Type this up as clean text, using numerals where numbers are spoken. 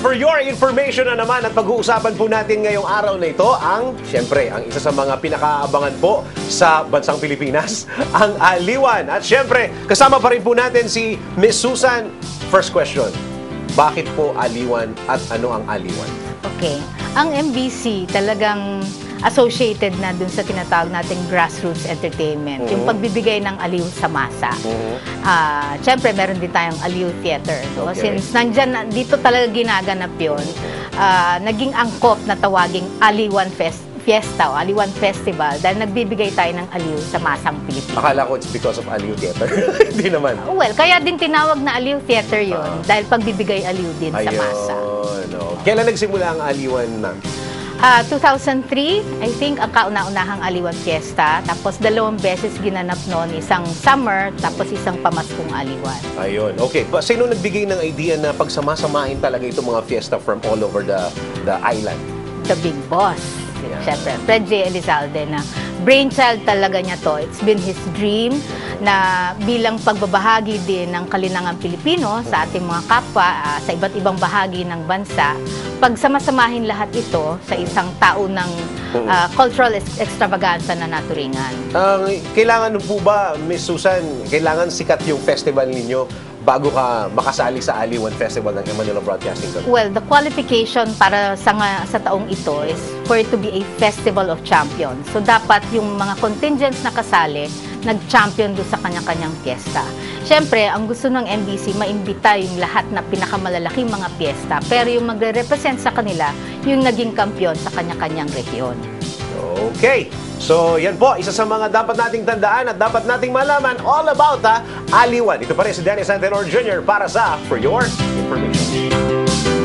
for your information na naman at pag-uusapan po natin ngayong araw na ito ang, syempre, ang isa sa mga pinakaabangan po sa bansang Pilipinas, ang Aliwan. At syempre, kasama pa rin po natin si Miss Susan. First question, bakit po Aliwan at ano ang Aliwan? Okay. Ang MBC talagang associated na dun sa tinatawag nating grassroots entertainment, yung pagbibigay ng aliw sa masa. Siyempre, meron din tayong aliw theater. No? Okay. Since nandyan, dito talaga ginaganap yun, naging angkop na tawaging Aliwan Fiesta o Aliwan Festival dahil nagbibigay tayo ng aliw sa masang Pilipino. Akala ko it's because of Aliw Theater. Hindi naman. Well, kaya din tinawag na aliw theater yun dahil pagbibigay aliw din sa masa. No. Kailan nagsimula ang Aliwan, ma'am? 2003, I think, ang kauna-unahang Aliwan Fiesta. Tapos 2 beses ginanap noon, isang summer, tapos isang pamaskong Aliwan. Ayun. Okay. Sino nagbigay ng idea na pagsama-samahin talaga itong mga fiesta from all over the island? The big boss. Siyempre, Fred J. Elizalde na brainchild talaga niya to. It's been his dream na bilang pagbabahagi din ng kalinangang Pilipino sa ating mga kapwa sa iba't ibang bahagi ng bansa, pagsamasamahin lahat ito sa isang tao ng cultural extravaganza na naturingan. Kailangan po ba, Miss Susan, kailangan sikat yung festival ninyo bago ka makasali sa Aliwan Festival ng Manila Broadcasting Company? Well, the qualification para sa taong ito is for it to be a festival of champions. So, dapat yung mga contingents na kasali, nag-champion doon sa kanya-kanyang fiesta. Siyempre, ang gusto ng MBC, maimbita yung lahat na pinakamalalaking mga fiesta, pero yung magre-represent sa kanila, yung naging kampiyon sa kanya-kanyang rehiyon. Okay. So, yan po, isa sa mga dapat nating tandaan at dapat nating malaman all about Aliwan. Ito pa rin si Danny Santenor Jr. para sa For Your Information.